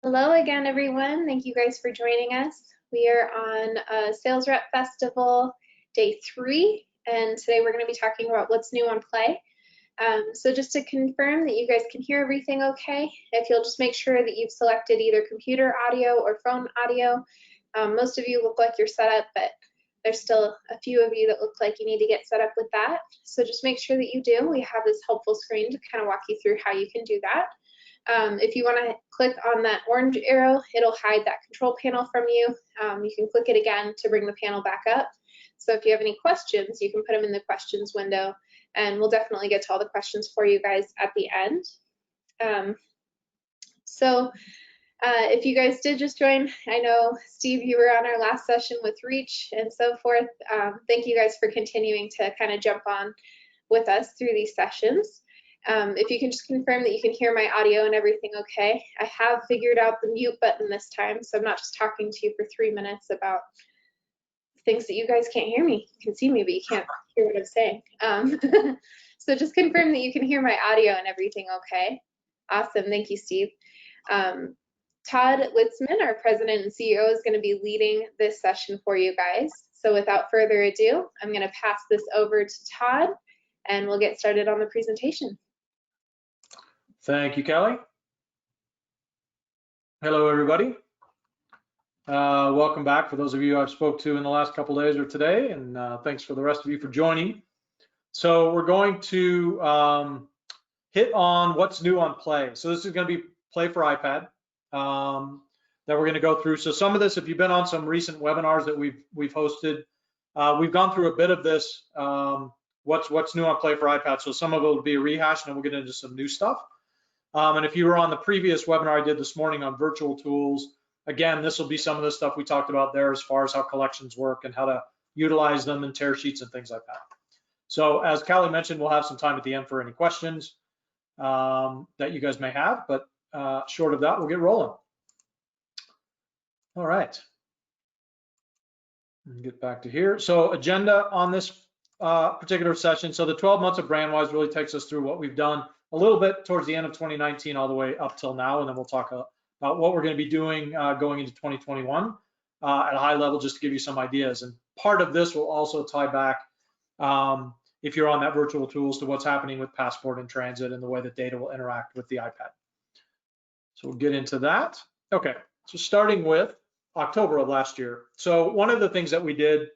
Hello again, everyone. Thank you guys for joining us. We are on Sales Rep Festival Day 3, and today we're going to be talking about what's new on Play. So just to confirm that you guys can hear everything okay, if you'll just make sure that you've selected either computer audio or phone audio. Most of you look like you're set up, but there's still a few of you that look like you need to get set up with that. So just make sure that you do. We have this helpful screen to kind of walk you through how you can do that. If you want to click on that orange arrow, it'll hide that control panel from you. You can click it again to bring the panel back up. So if you have any questions, you can put them in the questions window, and we'll definitely get to all the questions for you guys at the end. If you guys did just join, I know, Steve, you were on our last session with Reach and so forth. Thank you guys for continuing to kind of jump on with us through these sessions. If you can just confirm that you can hear my audio and everything okay. I have figured out the mute button this time, so I'm not just talking to you for 3 minutes about things that you guys can't hear me. You can see me, but you can't hear what I'm saying. So just confirm that you can hear my audio and everything okay. Awesome, thank you, Steve. Todd Litzman, our president and CEO, is going to be leading this session for you guys. So without further ado, I'm going to pass this over to Todd, and we'll get started on the presentation. Thank you, Kelly. Hello, everybody. Welcome back for those of you I've spoke to in the last couple days or today, and thanks for the rest of you for joining. So we're going to hit on what's new on Play. So this is going to be Play for iPad that we're going to go through. So some of this, if you've been on some recent webinars that we've hosted, we've gone through a bit of this. What's new on Play for iPad. So some of it will be a rehash, and then we'll get into some new stuff. And if you were on the previous webinar I did this morning on virtual tools, again, this will be some of the stuff we talked about there as far as how collections work and how to utilize them in tear sheets and things like that. So as Callie mentioned, we'll have some time at the end for any questions that you guys may have, but short of that, we'll get rolling. All right. Get back to here. So agenda on this particular session. So the 12 months of Brandwise really takes us through what we've done a little bit towards the end of 2019 all the way up till now, and then we'll talk about what we're going to be doing going into 2021 at a high level, just to give you some ideas. And part of this will also tie back, if you're on that virtual tools, to what's happening with Passport and Transit and the way that data will interact with the iPad. So we'll get into that. Okay, so starting with October of last year. So one of the things that we did,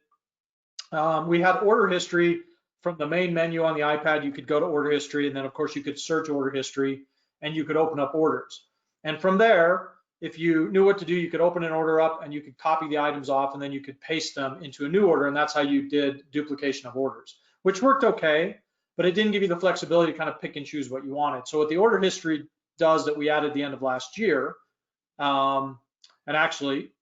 we had order history from the main menu on the iPad. You could go to order history, and then of course you could search order history, and you could open up orders. And from there, if you knew what to do, you could open an order up and you could copy the items off, and then you could paste them into a new order, and that's how you did duplication of orders, which worked okay, but it didn't give you the flexibility to kind of pick and choose what you wanted. So what the order history does that we added the end of last year, and actually,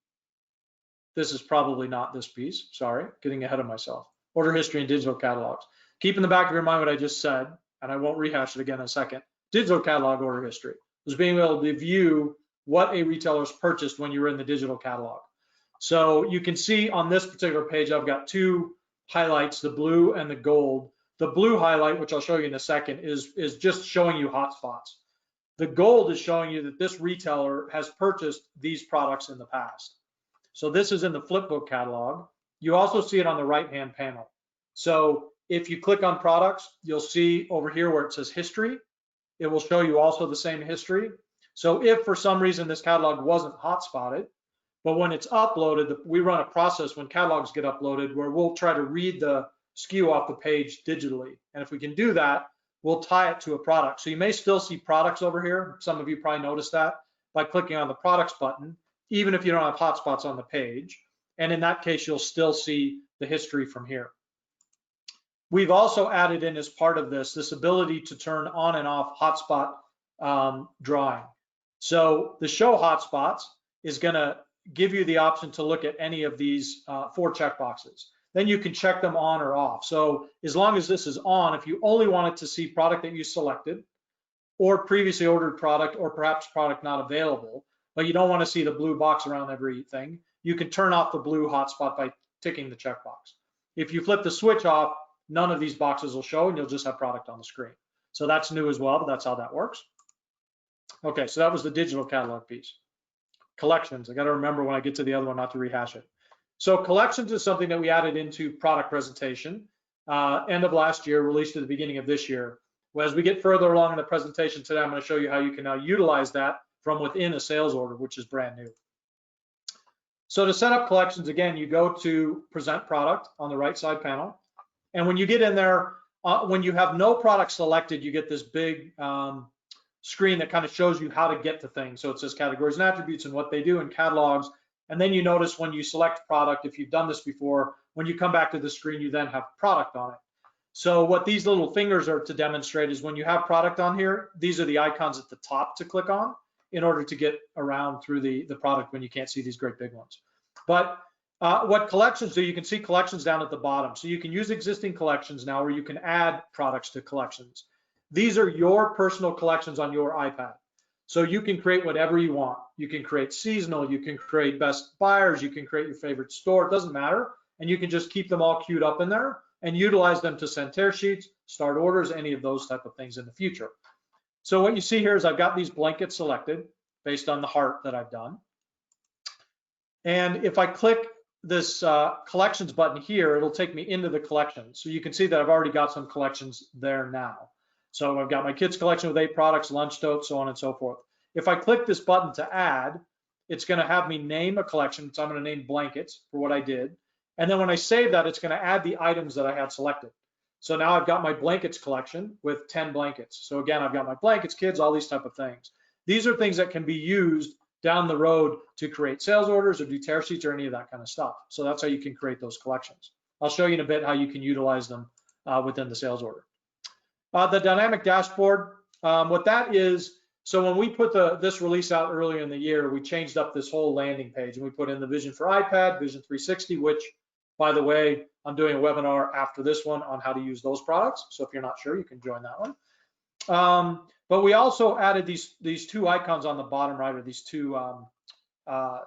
this is probably not this piece, sorry, getting ahead of myself. Order history and digital catalogs. Keep in the back of your mind what I just said, and I won't rehash it again in a second. Digital catalog order history was being able to view what a retailer's purchased when you were in the digital catalog. So you can see on this particular page, I've got two highlights, the blue and the gold. The blue highlight, which I'll show you in a second, is just showing you hotspots. The gold is showing you that this retailer has purchased these products in the past. So this is in the flipbook catalog. You also see it on the right-hand panel. So if you click on products, you'll see over here where it says history, it will show you also the same history. So if for some reason this catalog wasn't hotspotted, but when it's uploaded, we run a process when catalogs get uploaded where we'll try to read the SKU off the page digitally. And if we can do that, we'll tie it to a product. So you may still see products over here. Some of you probably noticed that by clicking on the products button, even if you don't have hotspots on the page. And in that case, you'll still see the history from here. We've also added in as part of this ability to turn on and off hotspot drawing. So the show hotspots is going to give you the option to look at any of these 4 checkboxes. Then you can check them on or off. So as long as this is on, if you only wanted to see product that you selected or previously ordered product or perhaps product not available, but you don't want to see the blue box around everything, you can turn off the blue hotspot by ticking the checkbox. If you flip the switch off, none of these boxes will show and you'll just have product on the screen. So that's new as well, but that's how that works. Okay, so that was the digital catalog piece. collections. I got to remember when I get to the other one not to rehash it. So collections is something that we added into product presentation end of last year, released at the beginning of this year. Well, as we get further along in the presentation today, I'm going to show you how you can now utilize that from within a sales order, which is brand new. So to set up collections, again, you go to present product on the right side panel. And when you get in there, when you have no product selected, you get this big screen that kind of shows you how to get to things. So it says categories and attributes and what they do and catalogs. And then you notice when you select product, if you've done this before, when you come back to the screen, you then have product on it. So what these little fingers are to demonstrate is when you have product on here, these are the icons at the top to click on in order to get around through the product when you can't see these great big ones. But what collections do, you can see collections down at the bottom. So you can use existing collections now, where you can add products to collections. These are your personal collections on your iPad. So you can create whatever you want. You can create seasonal, you can create best buyers, you can create your favorite store, it doesn't matter. And you can just keep them all queued up in there and utilize them to send tear sheets, start orders, any of those type of things in the future. So what you see here is I've got these blankets selected based on the heart that I've done. And if I click this collections button here, it'll take me into the collection. So you can see that I've already got some collections there now. So I've got my kids collection with 8 products, lunch totes, so on and so forth. If I click this button to add, it's going to have me name a collection. So I'm going to name blankets for what I did. And then when I save that, it's going to add the items that I had selected. So now I've got my blankets collection with 10 blankets. So again, I've got my blankets, kids, all these type of things. These are things that can be used down the road to create sales orders or do tear sheets or any of that kind of stuff. So that's how you can create those collections. I'll show you in a bit how you can utilize them within the sales order. The dynamic dashboard, what that is, so when we put this release out earlier in the year, we changed up this whole landing page and we put in the vision for iPad, Vision 360, which, by the way, I'm doing a webinar after this one on how to use those products. So if you're not sure, you can join that one. But we also added these 2 icons on the bottom right, or these 2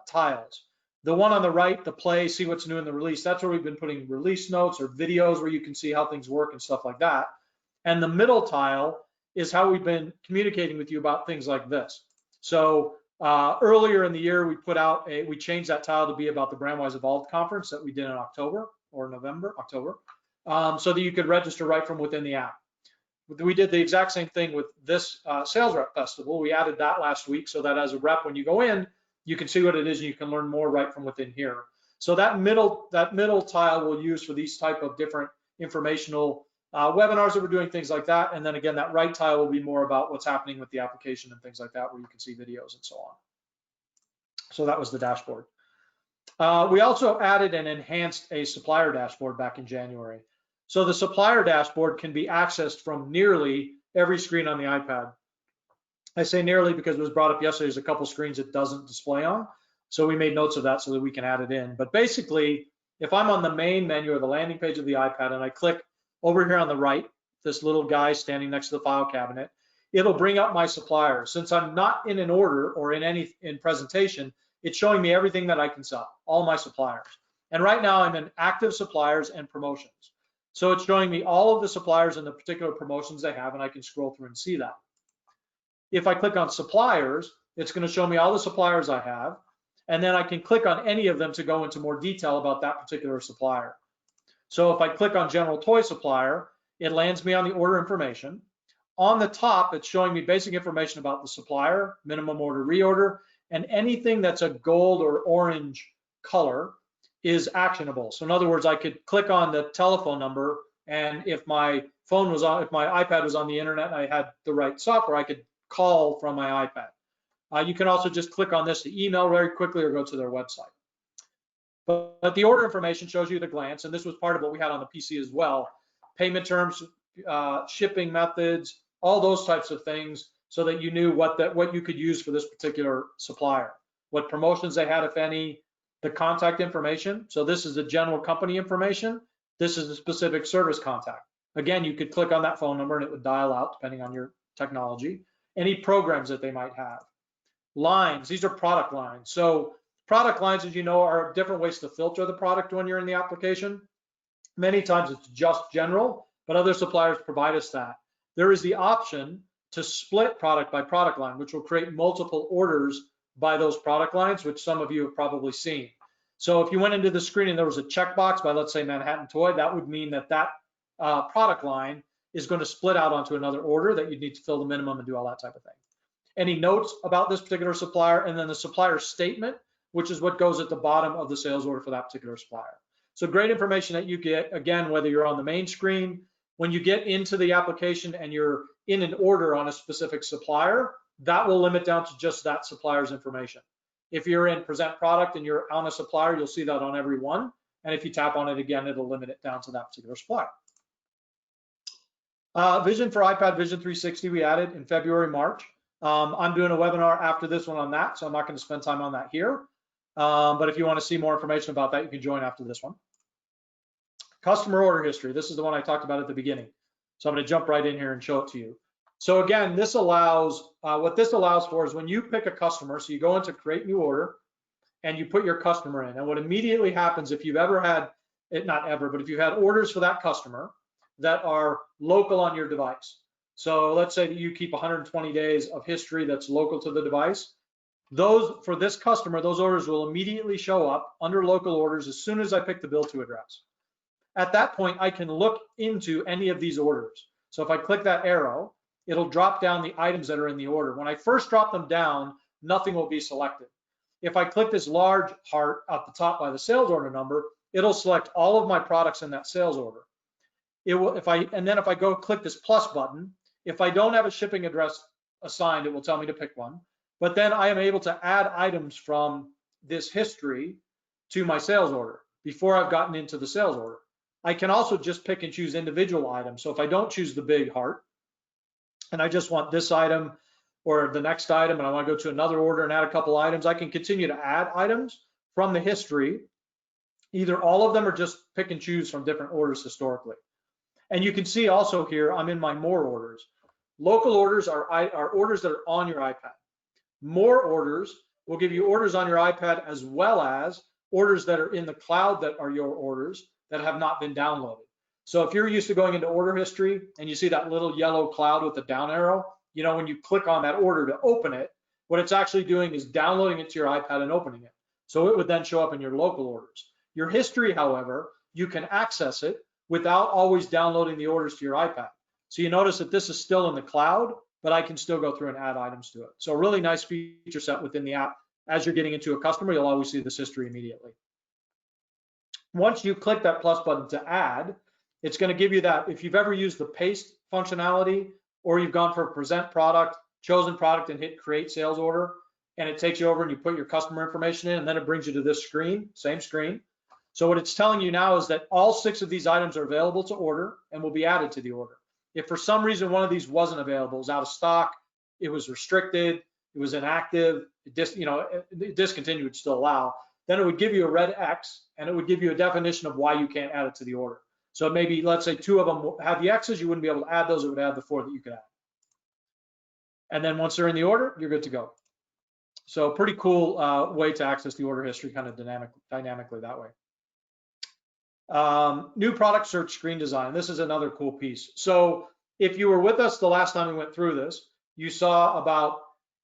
tiles. The one on the right, the play, see what's new in the release, that's where we've been putting release notes or videos where you can see how things work and stuff like that. And the middle tile is how we've been communicating with you about things like this. So earlier in the year, we changed that tile to be about the Brandwise Evolved conference that we did in October, so that you could register right from within the app. We did the exact same thing with this sales rep festival. We added that last week so that as a rep, when you go in, you can see what it is and you can learn more right from within here. So that middle tile we'll use for these type of different informational webinars that we're doing, things like that. And then again, that right tile will be more about what's happening with the application and things like that, where you can see videos and so on. So that was the dashboard. We also added and enhanced a supplier dashboard back in January. So the supplier dashboard can be accessed from nearly every screen on the iPad. I say nearly because it was brought up yesterday. There's a couple screens it doesn't display on. So we made notes of that so that we can add it in. But basically, if I'm on the main menu or the landing page of the iPad and I click over here on the right, this little guy standing next to the file cabinet, it'll bring up my suppliers. Since I'm not in an order or in presentation, it's showing me everything that I can sell, all my suppliers. And right now I'm in active suppliers and promotions. So it's showing me all of the suppliers and the particular promotions they have, and I can scroll through and see that. If I click on suppliers, it's going to show me all the suppliers I have, and then I can click on any of them to go into more detail about that particular supplier. So if I click on general toy supplier, it lands me on the order information. On the top, it's showing me basic information about the supplier, minimum order, reorder, and anything that's a gold or orange color is actionable. So in other words, I could click on the telephone number, and if my phone was on, if my iPad was on the internet and I had the right software, I could call from my iPad. You can also just click on this to email very quickly or go to their website. But the order information shows you at a glance, and this was part of what we had on the PC as well. Payment terms, shipping methods, all those types of things, so that you knew what you could use for this particular supplier, what promotions they had, if any, the contact information. So this is the general company information. This is a specific service contact. Again, you could click on that phone number and it would dial out, depending on your technology. Any programs that they might have. Lines, these are product lines. So product lines, as you know, are different ways to filter the product when you're in the application. Many times it's just general, but other suppliers provide us that. There is the option to split product by product line, which will create multiple orders by those product lines, which some of you have probably seen. So if you went into the screen and there was a checkbox by, let's say, Manhattan Toy, that would mean that that product line is going to split out onto another order that you need to fill the minimum and do all that type of thing. Any notes about this particular supplier, and then the supplier statement, which is what goes at the bottom of the sales order for that particular supplier. So great information that you get, again, whether you're on the main screen, when you get into the application and you're in an order on a specific supplier, that will limit down to just that supplier's information. If you're in present product and you're on a supplier, you'll see that on every one. And if you tap on it again, it'll limit it down to that particular supplier. Vision for iPad Vision 360 we added in February, March. I'm doing a webinar after this one on that, so I'm not going to spend time on that here. But if you want to see more information about that, you can join after this one. Customer order history. This is the one I talked about at the beginning. So I'm going to jump right in here and show it to you. So again, this allows, what this allows for is when you pick a customer, so you go into create new order and you put your customer in. And what immediately happens if you've ever had, not ever, but if you've had orders for that customer that are local on your device. So let's say that you keep 120 days of history that's local to the device. Those, for this customer, those orders will immediately show up under local orders as soon as I pick the bill to address. At that point, I can look into any of these orders. So if I click that arrow, it'll drop down the items that are in the order. When I first drop them down, nothing will be selected. If I click this large heart at the top by the sales order number, it'll select all of my products in that sales order. It will, and then if I go click this plus button, if I don't have a shipping address assigned, it will tell me to pick one. But then I am able to add items from this history to my sales order before I've gotten into the sales order. I can also just pick and choose individual items. So if I don't choose the big heart and I just want this item or the next item and I want to go to another order and add a couple items, I can continue to add items from the history, either all of them or just pick and choose from different orders historically. And you can see also here, I'm in my more orders. Local orders are orders that are on your iPad. More orders will give you orders on your iPad as well as orders that are in the cloud that are your orders that have not been downloaded. So if you're used to going into order history and you see that little yellow cloud with the down arrow, you know, when you click on that order to open it, what it's actually doing is downloading it to your iPad and opening it. So it would then show up in your local orders. Your history, however, you can access it without always downloading the orders to your iPad. So you notice that this is still in the cloud, but I can still go through and add items to it. So a really nice feature set within the app. As you're getting into a customer, you'll always see this history immediately. Once you click that plus button to add, it's going to give you that. If you've ever used the paste functionality or you've gone for a present product, chosen product and hit create sales order, and it takes you over and you put your customer information in, and then it brings you to this screen, same screen. So what it's telling you now is that all 6 of these items are available to order and will be added to the order. If for some reason one of these wasn't available, it was out of stock, it was restricted, it was inactive, discontinued would still allow, then it would give you a red X and it would give you a definition of why you can't add it to the order. So maybe, let's say 2 of them have the X's, you wouldn't be able to add those, it would add the 4 that you could add. And then once they're in the order, you're good to go. So pretty cool way to access the order history kind of dynamically that way. New product search screen design. This is another cool piece. So if you were with us the last time we went through this, you saw about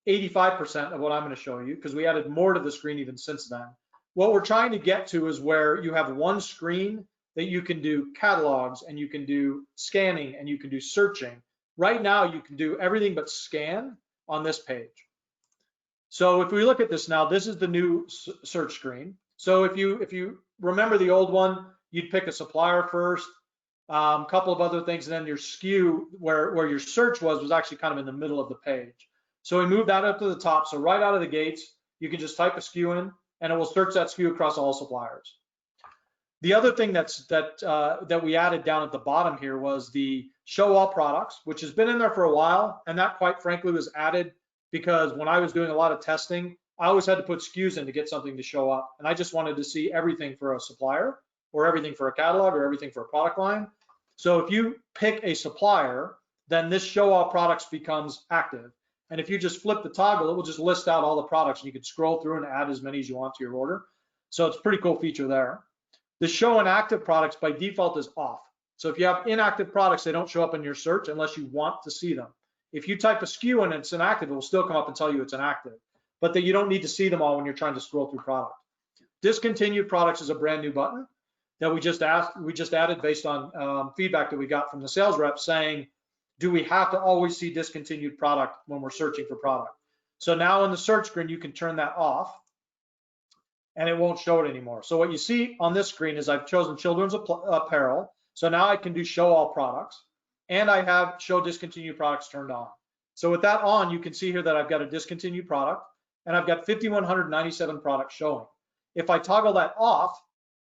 85% of what I'm going to show you because we added more to the screen even since then. What we're trying to get to is where you have one screen that you can do catalogs and you can do scanning and you can do searching. Right now you can do everything but scan on this page. So if we look at this now, this is the new search screen. So if you remember the old one, you'd pick a supplier first, a couple of other things, and then your SKU, where your search was actually kind of in the middle of the page. So we moved that up to the top. So right out of the gates, you can just type a SKU in, and it will search that SKU across all suppliers. The other thing that we added down at the bottom here was the show all products, which has been in there for a while, and that quite frankly was added because when I was doing a lot of testing, I always had to put SKUs in to get something to show up, and I just wanted to see everything for a supplier, or everything for a catalog, or everything for a product line. So if you pick a supplier, then this show all products becomes active. And if you just flip the toggle, it will just list out all the products and you can scroll through and add as many as you want to your order. So it's a pretty cool feature there. The show inactive products by default is off. So if you have inactive products, they don't show up in your search unless you want to see them. If you type a SKU and it's inactive, it will still come up and tell you it's inactive. but that you don't need to see them all when you're trying to scroll through product. Discontinued products is a brand new button that we just added based on feedback that we got from the sales rep saying, do we have to always see discontinued product when we're searching for product? So now in the search screen, you can turn that off and it won't show it anymore. So what you see on this screen is I've chosen children's apparel. So now I can do show all products, and I have show discontinued products turned on. So with that on, you can see here that I've got a discontinued product and I've got 5,197 products showing. If I toggle that off,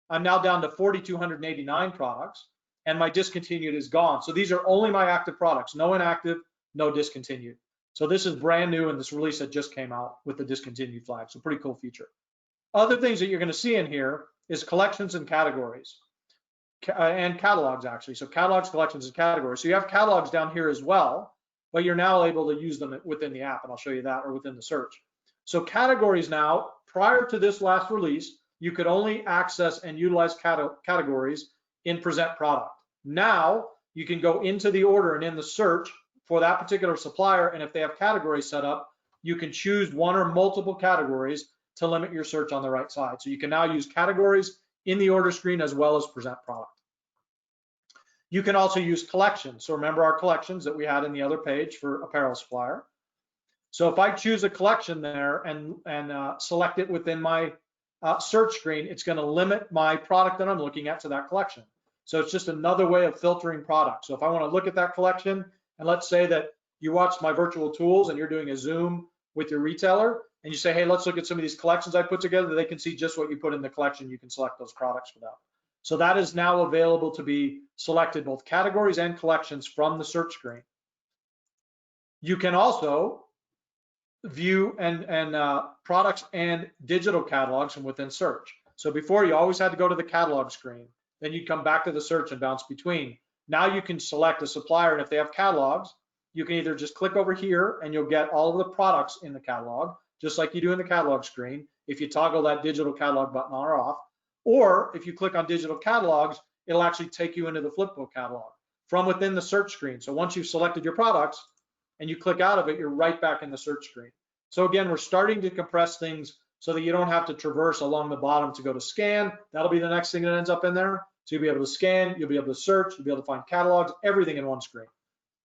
I'm now down to 4,289 products and my discontinued is gone. So these are only my active products, no inactive, no discontinued. So this is brand new in this release that just came out with the discontinued flag. So pretty cool feature. Other things that you're going to see in here is collections and categories and catalogs actually. So catalogs, collections, and categories. So you have catalogs down here as well, but you're now able to use them within the app, and I'll show you that, or within the search. So categories now, prior to this last release, you could only access and utilize categories in present product. Now you can go into the order and in the search for that particular supplier, and if they have categories set up, you can choose one or multiple categories to limit your search on the right side. So you can now use categories in the order screen as well as present product. You can also use collections. So remember our collections that we had in the other page for apparel supplier. So if I choose a collection there and select it within my search screen, it's going to limit my product that I'm looking at to that collection. So it's just another way of filtering products. So if I want to look at that collection, and let's say that you watch my virtual tools and you're doing a Zoom with your retailer, and you say, hey, let's look at some of these collections I put together, they can see just what you put in the collection. You can select those products for them. So that is now available to be selected, both categories and collections, from the search screen. You can also view and products and digital catalogs from within search. So before, you always had to go to the catalog screen, then you'd come back to the search and bounce between. Now you can select a supplier, and if they have catalogs, you can either just click over here and you'll get all of the products in the catalog, just like you do in the catalog screen, if you toggle that digital catalog button on or off. Or if you click on digital catalogs, it'll actually take you into the flipbook catalog from within the search screen. So once you've selected your products and you click out of it, you're right back in the search screen. So again, we're starting to compress things so that you don't have to traverse along the bottom to go to scan. That'll be the next thing that ends up in there. So you'll be able to scan, you'll be able to search, you'll be able to find catalogs, everything in one screen.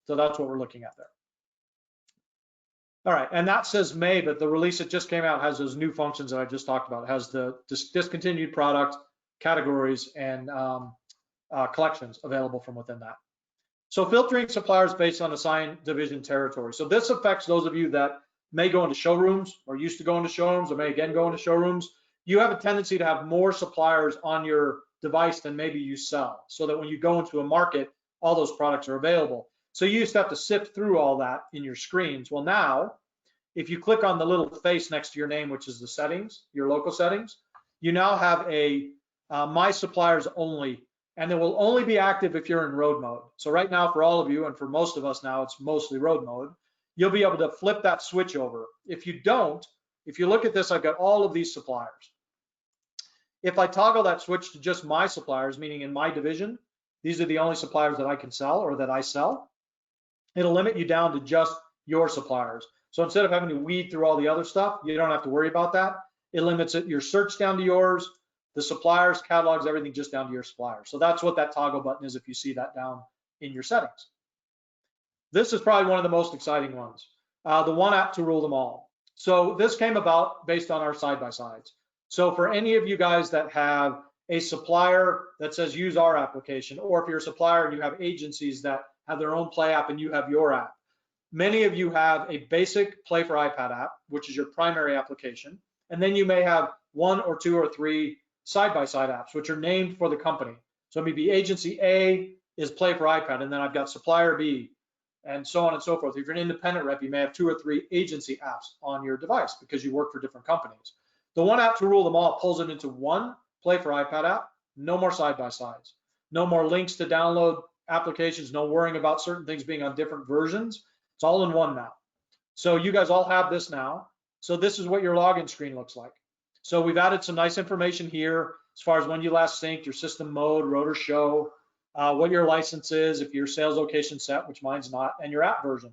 So that's what we're looking at there. All right, and that says May, but the release that just came out has those new functions that I just talked about. It has the discontinued product, categories, and collections available from within that. So filtering suppliers based on assigned division territory. So this affects those of you that may go into showrooms or used to go into showrooms or may again go into showrooms. You have a tendency to have more suppliers on your device than maybe you sell, so that when you go into a market, all those products are available. So you used to have to sift through all that in your screens. Well, now, if you click on the little face next to your name, which is the settings, your local settings, you now have a My Suppliers Only, and it will only be active if you're in road mode. So right now, for all of you, and for most of us now, it's mostly road mode. You'll be able to flip that switch over. If you don't, if you look at this, I've got all of these suppliers. If I toggle that switch to just my suppliers, meaning in my division, these are the only suppliers that I can sell or that I sell, it'll limit you down to just your suppliers. So instead of having to weed through all the other stuff, you don't have to worry about that. It limits your search down to yours, the suppliers, catalogs, everything just down to your suppliers. So that's what that toggle button is if you see that down in your settings. This is probably one of the most exciting ones, the one app to rule them all. So this came about based on our side-by-sides. So for any of you guys that have a supplier that says use our application, or if you're a supplier and you have agencies that have their own Play app and you have your app, many of you have a basic Play for iPad app, which is your primary application, and then you may have one or two or three side-by-side apps, which are named for the company. So maybe agency A is Play for iPad, and then I've got supplier B, and so on and so forth. If you're an independent rep, you may have 2 or 3 agency apps on your device because you work for different companies. The one app to rule them all pulls it into one Play for iPad app, no more side-by-sides, no more links to download applications, no worrying about certain things being on different versions. It's all in one now. So you guys all have this now. So this is what your login screen looks like. So we've added some nice information here as far as when you last synced, your system mode, rotor show, what your license is, if your sales location set, which mine's not, and your app version.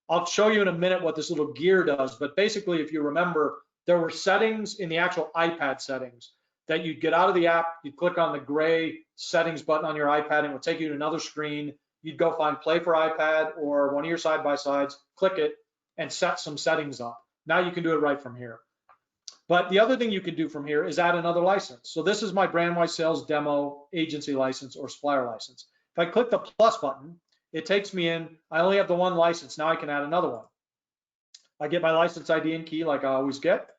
I'll show you in a minute what this little gear does, but basically, if you remember, there were settings in the actual iPad settings that you'd get out of the app, you'd click on the gray settings button on your iPad, and it would take you to another screen. You'd go find Play for iPad or one of your side-by-sides, click it, and set some settings up. Now you can do it right from here. But the other thing you can do from here is add another license. So this is my Brandwise Sales Demo Agency license or supplier license. If I click the plus button, it takes me in. I only have the one license. Now I can add another one. I get my license ID and key like I always get.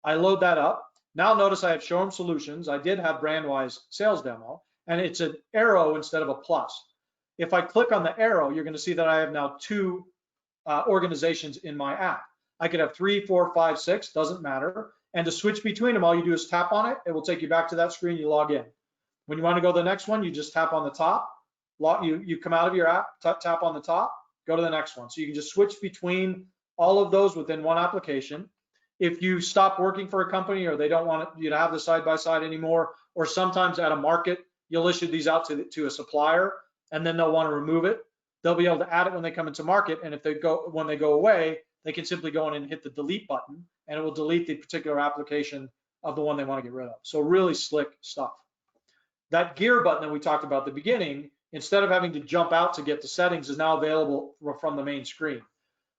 I load that up. Now notice I have Showroom Solutions. I did have Brandwise Sales Demo, and it's an arrow instead of a plus. If I click on the arrow, you're going to see that I have now two organizations in my app. I could have 3, 4, 5, 6, doesn't matter. And to switch between them, all you do is tap on it. It will take you back to that screen. You log in. When you want to go to the next one, you just tap on the top. You come out of your app, tap on the top, go to the next one. So you can just switch between all of those within one application. If you stop working for a company or they don't want you to have the side-by-side anymore, or sometimes at a market, you'll issue these out to a supplier and then they'll want to remove it. They'll be able to add it when they come into market. And if when they go away, they can simply go in and hit the delete button and it will delete the particular application of the one they want to get rid of. So really slick stuff. That gear button that we talked about at the beginning, instead of having to jump out to get the settings, is now available from the main screen.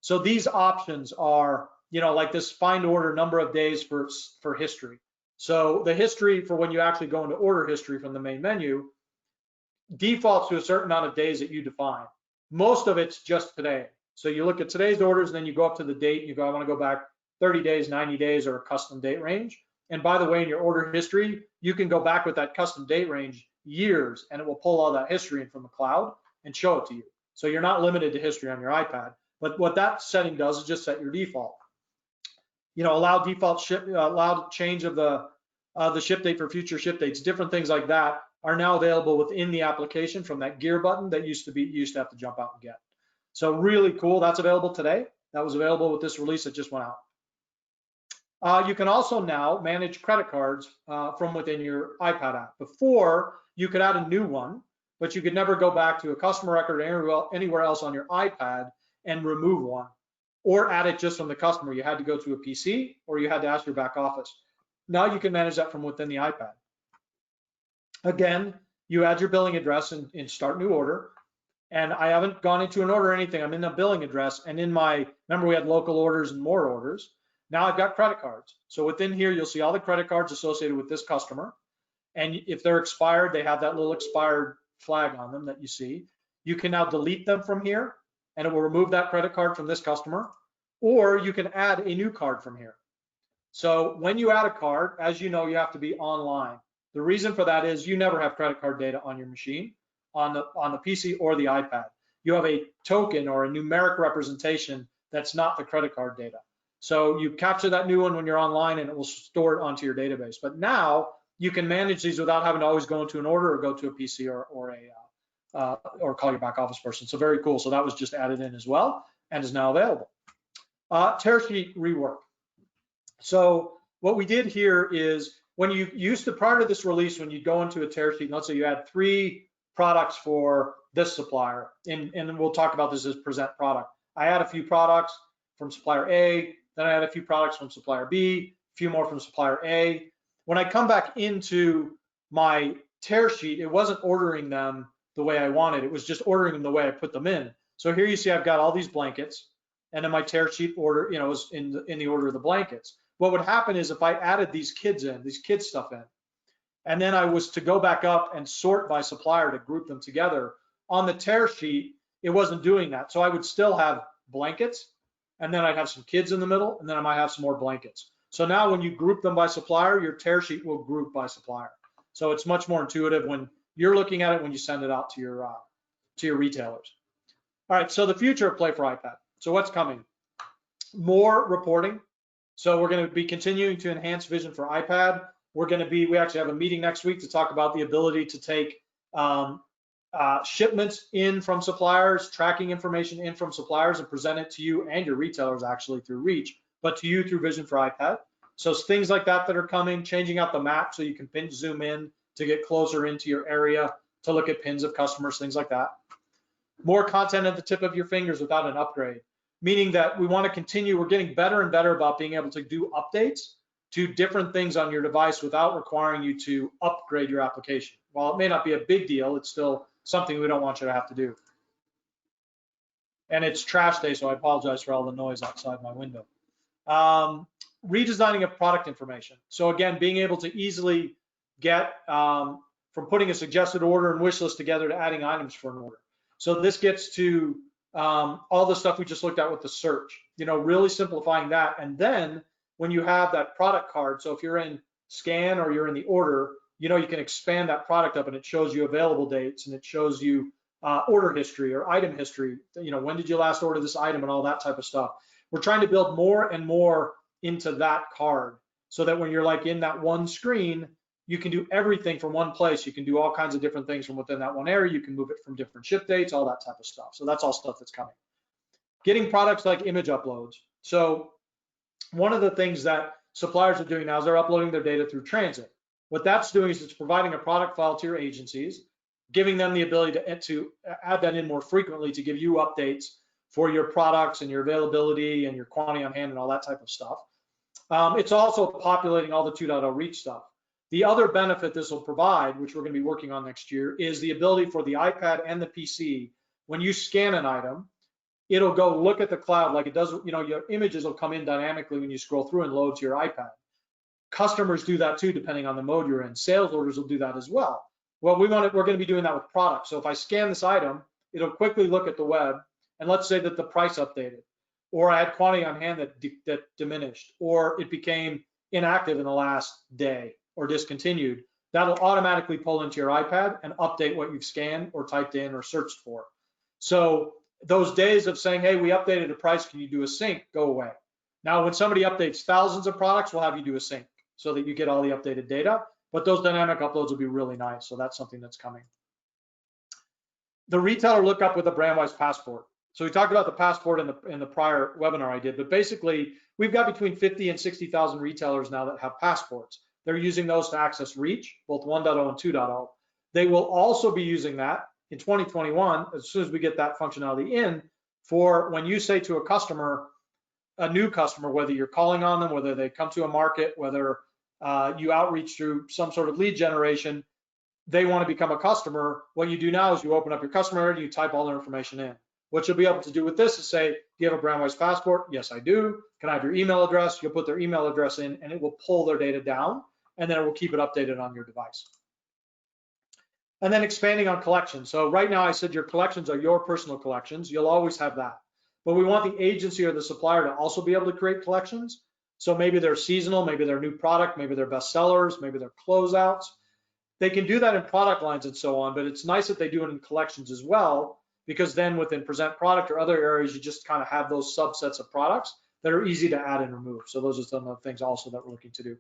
So these options are, like this find order number of days for history. So the history for when you actually go into order history from the main menu defaults to a certain amount of days that you define. Most of it's just today. So you look at today's orders and then you go up to the date and you go, I want to go back 30 days, 90 days, or a custom date range. And by the way, in your order history, you can go back with that custom date range years and it will pull all that history in from the cloud and show it to you. So you're not limited to history on your iPad. But what that setting does is just set your default. Allow change of the ship date for future ship dates, different things like that are now available within the application from that gear button that you used to have to jump out and get. So really cool. That's available today. That was available with this release that just went out. You can also now manage credit cards from within your iPad app. Before, you could add a new one, but you could never go back to a customer record or anywhere else on your iPad and remove one, or add it just from the customer. You had to go to a PC or you had to ask your back office. Now you can manage that from within the iPad. Again, you add your billing address and start new order. And I haven't gone into an order or anything. I'm in the billing address and remember we had local orders and more orders. Now I've got credit cards. So within here, you'll see all the credit cards associated with this customer. And if they're expired, they have that little expired flag on them that you see. You can now delete them from here and it will remove that credit card from this customer, or you can add a new card from here. So when you add a card, as you know, you have to be online. The reason for that is you never have credit card data on your machine, on the PC or the iPad. You have a token or a numeric representation that's not the credit card data. So you capture that new one when you're online and it will store it onto your database. But now you can manage these without having to always go into an order or go to a PC or call your back office person. So very cool. So that was just added in as well and is now available. Tear sheet rework. So what we did here is when you used to, prior to this release, when you go into a tear sheet, let's say you had 3 products for this supplier, and we'll talk about this as present product. I had a few products from supplier A, then I had a few products from supplier B, a few more from supplier A. When I come back into my tear sheet, it wasn't ordering them the way I wanted. It was just ordering them the way I put them in. So here you see I've got all these blankets, and then my tear sheet order, is in the order of the blankets. What would happen is if I added these kids stuff in, and then I was to go back up and sort by supplier to group them together, on the tear sheet, it wasn't doing that. So I would still have blankets, and then I'd have some kids in the middle, and then I might have some more blankets. So now when you group them by supplier, your tear sheet will group by supplier. So it's much more intuitive when you're looking at it when you send it out to your retailers. All right, so the future of Play for iPad. So what's coming? More reporting. So we're going to be continuing to enhance vision for iPad. We actually have a meeting next week to talk about the ability to take shipments in from suppliers, tracking information in from suppliers, and present it to you and your retailers actually through Reach, but to you through Vision for iPad. So things like that are coming, changing out the map so you can zoom in to get closer into your area, to look at pins of customers, things like that. More content at the tip of your fingers without an upgrade. meaning that we want to continue. We're getting better and better about being able to do updates to different things on your device without requiring you to upgrade your application. While it may not be a big deal, it's still something we don't want you to have to do. And it's trash day, so I apologize for all the noise outside my window. Redesigning of product information. So again, being able to easily get from putting a suggested order and wish list together to adding items for an order. So this gets to all the stuff we just looked at with the search, really simplifying that. And then when you have that product card, so if you're in scan or you're in the order, you can expand that product up and it shows you available dates and it shows you order history or item history. When did you last order this item and all that type of stuff. We're trying to build more and more into that card so that when you're like in that one screen, you can do everything from one place. You can do all kinds of different things from within that one area. You can move it from different ship dates, all that type of stuff. So that's all stuff that's coming. Getting products like image uploads. So one of the things that suppliers are doing now is they're uploading their data through transit. What that's doing is it's providing a product file to your agencies, giving them the ability to add that in more frequently to give you updates for your products and your availability and your quantity on hand and all that type of stuff. It's also populating all the 2.0 reach stuff. The other benefit this will provide, which we're going to be working on next year, is the ability for the iPad and the PC, when you scan an item, it'll go look at the cloud like it does, your images will come in dynamically when you scroll through and load to your iPad. Customers do that too, depending on the mode you're in. Sales orders will do that as well. Well, we're going to be doing that with products. So if I scan this item, it'll quickly look at the web, and let's say that the price updated, or I had quantity on hand that diminished, or it became inactive in the last day or discontinued. That'll automatically pull into your iPad and update what you've scanned or typed in or searched for. So those days of saying, hey, we updated a price, can you do a sync, go away. Now, when somebody updates thousands of products, we'll have you do a sync so that you get all the updated data. But those dynamic uploads will be really nice. So that's something that's coming. The retailer lookup with a Brandwise passport. So we talked about the passport in the prior webinar I did, but basically we've got between 50 and 60,000 retailers now that have passports. They're using those to access reach, both 1.0 and 2.0. They will also be using that in 2021, as soon as we get that functionality in, for when you say to a customer, a new customer, whether you're calling on them, whether they come to a market, whether you outreach through some sort of lead generation, they want to become a customer. What you do now is you open up your customer and you type all their information in. What you'll be able to do with this is say, do you have a Brandwise passport? Yes, I do. Can I have your email address? You'll put their email address in and it will pull their data down and then it will keep it updated on your device. And then expanding on collections. So right now I said your collections are your personal collections. You'll always have that. But we want the agency or the supplier to also be able to create collections. So maybe they're seasonal, maybe they're new product, maybe they're best sellers, maybe they're closeouts. They can do that in product lines and so on, but it's nice that they do it in collections as well, because then within present product or other areas, you just kind of have those subsets of products that are easy to add and remove. So those are some of the things also that we're looking to do.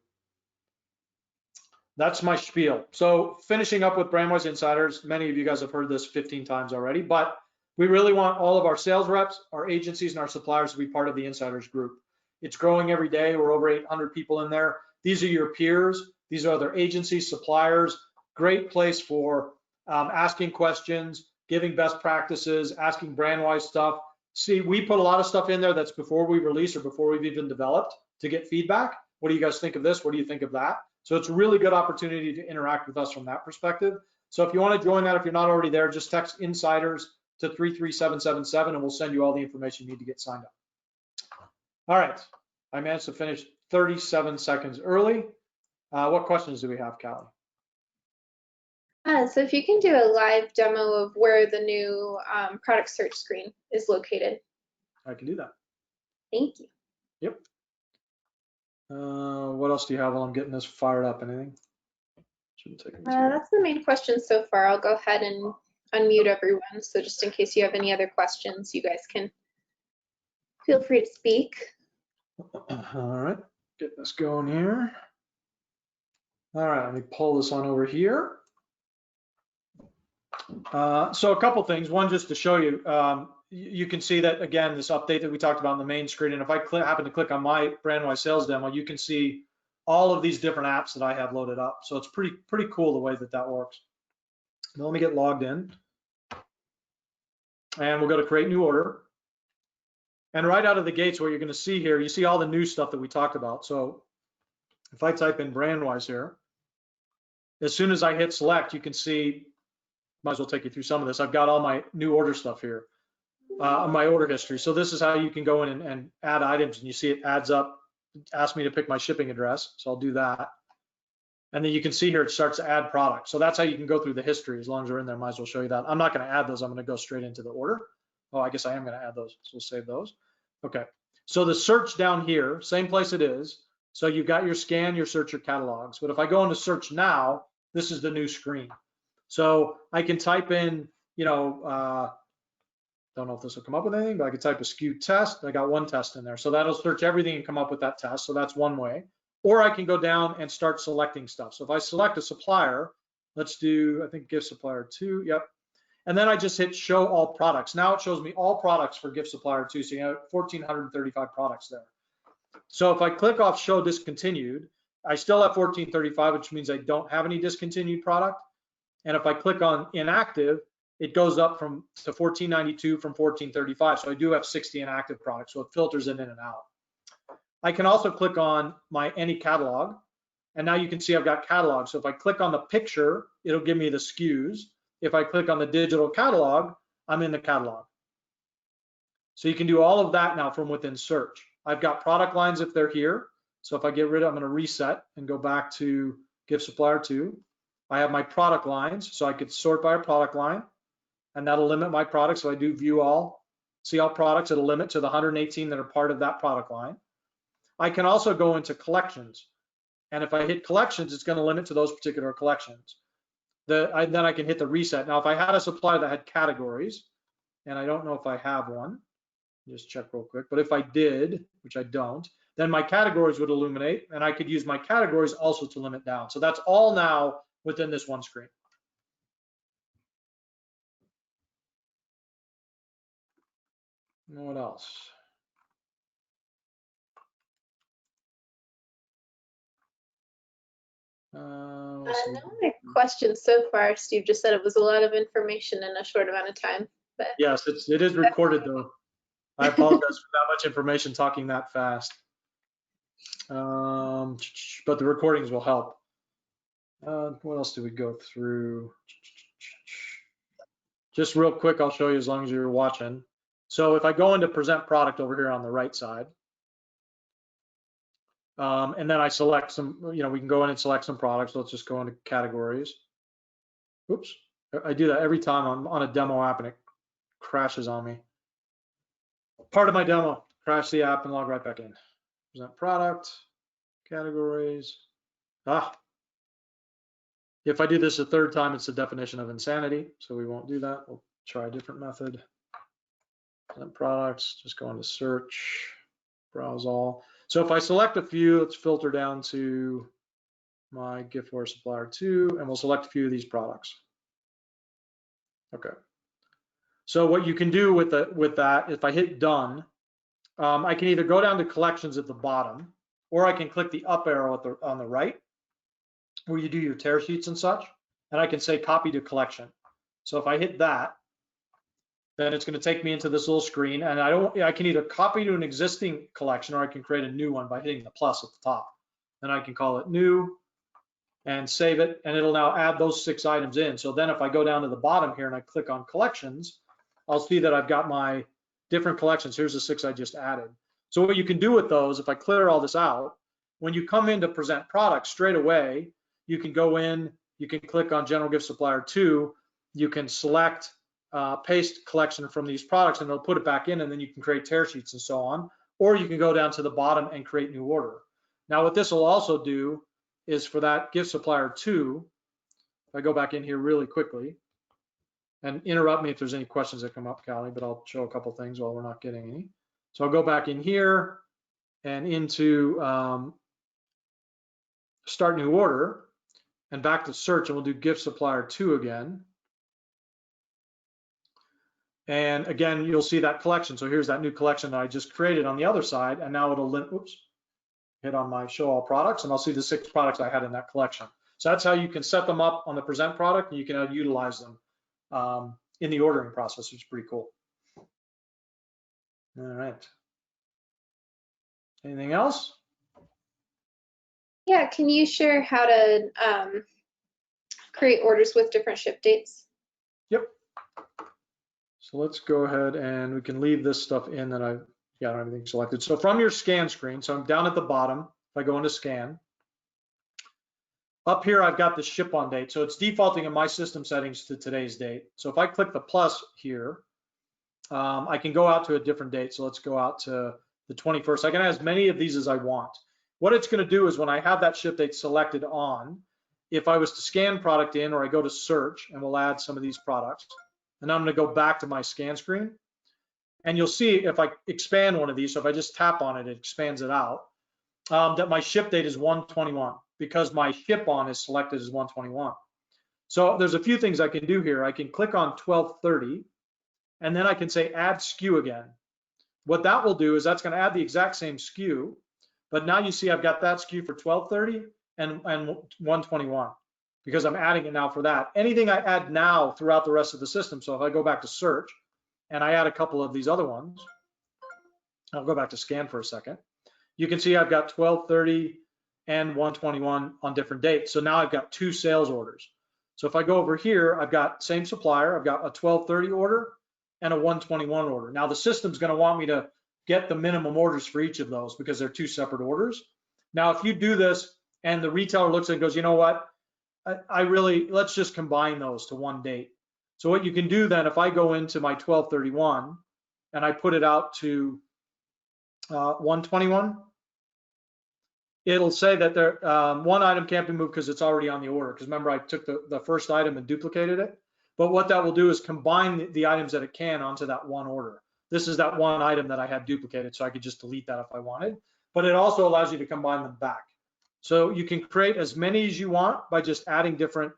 That's my spiel. So finishing up with Brandwise Insiders, many of you guys have heard this 15 times already, but we really want all of our sales reps, our agencies, and our suppliers to be part of the Insiders group. It's growing every day. We're over 800 people in there. These are your peers. These are other agencies, suppliers. Great place for asking questions, giving best practices, asking Brandwise stuff. See, we put a lot of stuff in there that's before we release or before we've even developed to get feedback. What do you guys think of this? What do you think of that? So it's a really good opportunity to interact with us from that perspective. So if you want to join that, if you're not already there, just text Insiders to 33777 and we'll send you all the information you need to get signed up. All right, I managed to finish 37 seconds early. What questions do we have, Callie? So if you can do a live demo of where the new product search screen is located. I can do that. Thank you. Yep. What else do you have while I'm getting this fired up? Anything? Shouldn't take that's the main question so far. I'll go ahead and unmute everyone. So just in case you have any other questions, you guys can feel free to speak. All right, get this going here. All right, let me pull this on over here. So a couple things. One, just to show you, you can see that, again, this update that we talked about on the main screen. And if I happen to click on my Brandwise sales demo, you can see all of these different apps that I have loaded up. So it's pretty cool the way that that works. Now let me get logged in. And we'll go to create new order. And right out of the gates, what you're going to see here, you see all the new stuff that we talked about. So if I type in Brandwise here, as soon as I hit select, you can see, might as well take you through some of this. I've got all my new order stuff here, my order history. So this is how you can go in and add items, and you see it adds up. Ask me to pick my shipping address, so I'll do that. And then you can see here it starts to add products. So that's how you can go through the history. As long as they're in there, might as well show you that. I'm not going to add those. I'm going to go straight into the order. Oh, I guess I am going to add those. So we'll save those. Okay. So the search down here, same place it is. So you've got your scan, your search, your catalogs. But if I go into search now, this is the new screen. So I can type in, don't know if this will come up with anything, but I could type a SKU test. I got one test in there. So that'll search everything and come up with that test. So that's one way. Or I can go down and start selecting stuff. So if I select a supplier, let's do, I think gift supplier 2, yep. And then I just hit show all products. Now it shows me all products for gift supplier 2. So you have 1,435 products there. So if I click off show discontinued, I still have 1,435, which means I don't have any discontinued product. And if I click on inactive, it goes up to 1,492 from 1,435. So I do have 60 inactive products. So it filters it in and out. I can also click on my any catalog, and now you can see I've got catalog. So if I click on the picture, it'll give me the SKUs. If I click on the digital catalog, I'm in the catalog. So you can do all of that now from within search. I've got product lines if they're here. So if I get rid of, I'm going to reset and go back to gift supplier 2. I have my product lines, so I could sort by a product line, and that'll limit my products. So I do view all, see all products. It'll limit to the 118 that are part of that product line. I can also go into collections. And if I hit collections, it's going to limit to those particular collections. Then I can hit the reset. Now, if I had a supplier that had categories, and I don't know if I have one, just check real quick, but if I did, which I don't, then my categories would illuminate, and I could use my categories also to limit down. So that's all now within this one screen. What else? No questions so far. Steve just said it was a lot of information in a short amount of time. But yes, it is recorded though. I apologize for that much information talking that fast. But the recordings will help. What else do we go through? Just real quick, I'll show you as long as you're watching. So if I go into present product over here on the right side, and then I select some, we can go in and select some products. Let's just go into categories. Oops, I do that every time I'm on a demo app and it crashes on me. Part of my demo, crash the app and log right back in. Present product, categories. If I do this a third time, it's the definition of insanity. So we won't do that. We'll try a different method. Present products, just go into search, browse all. So if I select a few, let's filter down to my giftware supplier 2, and we'll select a few of these products. Okay. So what you can do with that, if I hit done, I can either go down to collections at the bottom, or I can click the up arrow on the right, where you do your tear sheets and such, and I can say copy to collection. So if I hit that, then it's going to take me into this little screen, and I can either copy to an existing collection, or I can create a new one by hitting the plus at the top. Then I can call it new and save it, and it'll now add those 6 items in. So then if I go down to the bottom here and I click on collections, I'll see that I've got my different collections. Here's the 6 I just added. So what you can do with those, if I clear all this out, when you come in to present products straight away, you can go in, you can click on General Gift Supplier 2, you can select paste collection from these products, and it'll put it back in, and then you can create tear sheets and so on. Or you can go down to the bottom and create new order. Now what this will also do is for that Gift Supplier 2, if I go back in here really quickly, and interrupt me if there's any questions that come up, Callie, but I'll show a couple things while we're not getting any. So I'll go back in here and into start new order, and back to search, and we'll do Gift Supplier 2 again. And again, you'll see that collection. So here's that new collection that I just created on the other side, and now it'll hit on my show all products, and I'll see the 6 products I had in that collection. So that's how you can set them up on the present product, and you can utilize them in the ordering process, which is pretty cool. All right. Anything else? Yeah, can you share how to create orders with different ship dates? Yep. So let's go ahead and we can leave this stuff in that I've got everything selected. So from your scan screen, so I'm down at the bottom, if I go into scan, up here I've got the ship on date. So it's defaulting in my system settings to today's date. So if I click the plus here, I can go out to a different date. So let's go out to the 21st. I can add as many of these as I want. What it's going to do is when I have that ship date selected on, if I was to scan product in, or I go to search and we'll add some of these products, and I'm going to go back to my scan screen, and you'll see if I expand one of these, so if I just tap on it, it expands it out, that my ship date is 121 because my ship on is selected as 121. So there's a few things I can do here. I can click on 1230, and then I can say add SKU again. What that will do is that's going to add the exact same SKU, but now you see I've got that SKU for 1230 and 121 because I'm adding it now for that. Anything I add now throughout the rest of the system, so if I go back to search and I add a couple of these other ones, I'll go back to scan for a second. You can see I've got 1230 and 121 on different dates. So now I've got 2 sales orders. So if I go over here, I've got same supplier, I've got a 1230 order and a 121 order. Now the system's going to want me to get the minimum orders for each of those because they're 2 separate orders. Now, if you do this and the retailer looks at it and goes, you know what, let's just combine those to one date. So what you can do then, if I go into my 1231 and I put it out to 121, it'll say that there one item can't be moved because it's already on the order. Because remember, I took the first item and duplicated it. But what that will do is combine the items that it can onto that one order. This is that one item that I had duplicated, so I could just delete that if I wanted. But it also allows you to combine them back. So you can create as many as you want by just adding different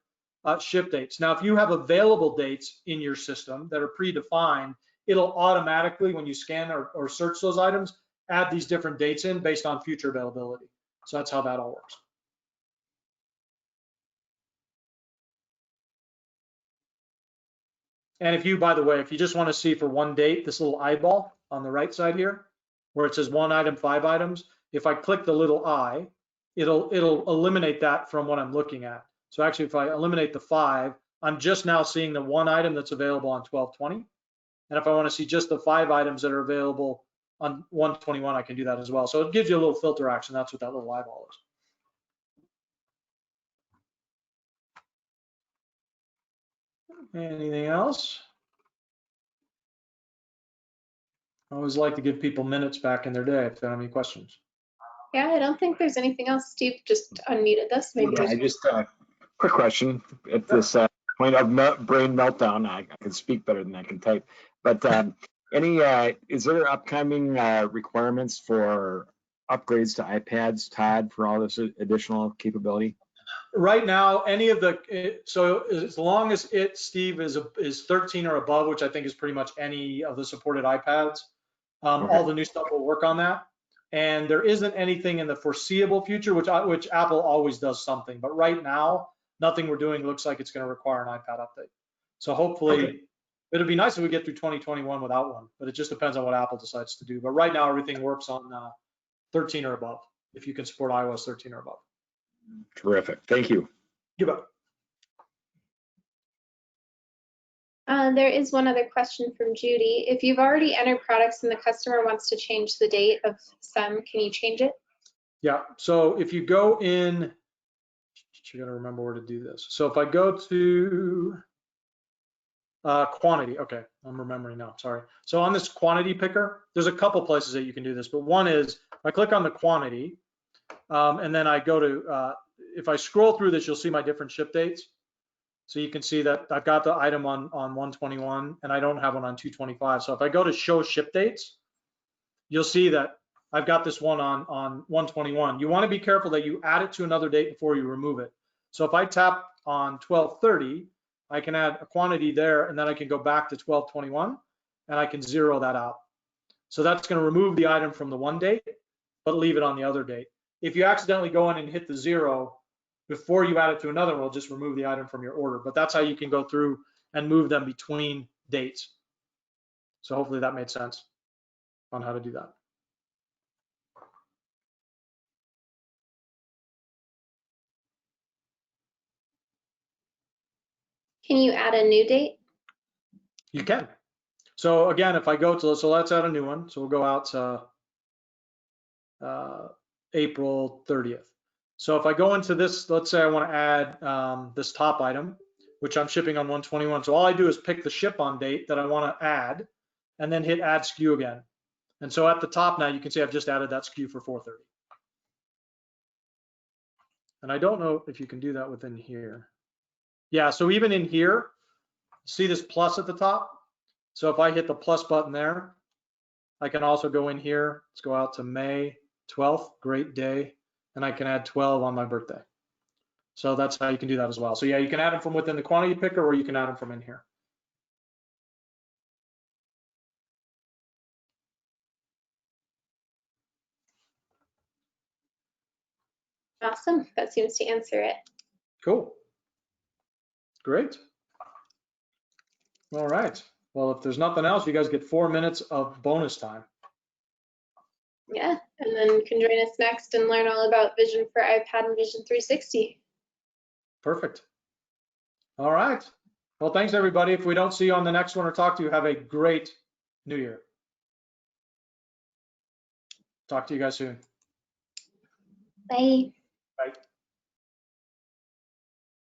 ship dates. Now, if you have available dates in your system that are predefined, it'll automatically, when you scan or search those items, add these different dates in based on future availability. So that's how that all works. And if you, by the way, if you just want to see for one date, this little eyeball on the right side here, where it says 1 item, 5 items, if I click the little eye, it'll eliminate that from what I'm looking at. So actually, if I eliminate the 5, I'm just now seeing the 1 item that's available on 1220. And if I want to see just the 5 items that are available on 121, I can do that as well. So it gives you a little filter action. That's what that little eyeball is. Anything else? I always like to give people minutes back in their day if they don't have any questions. Yeah, I don't think there's anything else. Steve just unmuted us. Maybe Yeah, I just quick question at this point of brain meltdown. I can speak better than I can type. But is there upcoming requirements for upgrades to iPads, Todd, for all this additional capability? Right now, any of the, so as long as it, Steve, is 13 or above, which I think is pretty much any of the supported iPads, Okay. all the new stuff will work on that. And there isn't anything in the foreseeable future, which Apple always does something. But right now, nothing we're doing looks like it's going to require an iPad update. So hopefully, it'll be nice if we get through 2021 without one, but it just depends on what Apple decides to do. But right now, everything works on 13 or above, if you can support iOS 13 or above. Terrific. Thank you. You bet. there is one other question from Judy. If you've already entered products and the customer wants to change the date of some, can you change it? Yeah, so if you go in, you gotta remember where to do this. So if I go to quantity, okay, I'm remembering now, sorry. So on this quantity picker, there's a couple places that you can do this, but one is I click on the quantity, and then I go to, if I scroll through this, you'll see my different ship dates. So you can see that I've got the item on 121 and I don't have one on 225. So if I go to show ship dates, you'll see that I've got this one on 121. You want to be careful that you add it to another date before you remove it. So if I tap on 1230, I can add a quantity there and then I can go back to 1221 and I can zero that out. So that's going to remove the item from the one date, but leave it on the other date. If you accidentally go in and hit the 0 before you add it to another one, it'll just remove the item from your order. But that's how you can go through and move them between dates. So hopefully that made sense. on how to do that. Can you add a new date? You can. So again, if I go to, so let's add a new one. So we'll go out to April 30th. So if I go into this, let's say I want to add this top item, which I'm shipping on 121. So all I do is pick the ship on date that I want to add and then hit add SKU again. And so at the top now, you can see I've just added that SKU for 430. And I don't know if you can do that within here. Yeah, so even in here, see this plus at the top? So if I hit the plus button there, I can also go in here. Let's go out to May 12th, great day. And I can add 12 on my birthday. So that's how you can do that as well. So yeah, you can add them from within the quantity picker or you can add them from in here. Awesome. That seems to answer it. Cool. Great. All right. Well, if there's nothing else, you guys get 4 minutes of bonus time. Yeah, and then you can join us next and learn all about Vision for iPad and Vision 360. Perfect. All right. Well, thanks everybody. If we don't see you on the next one or talk to you, have a great New Year. Talk to you guys soon. Bye.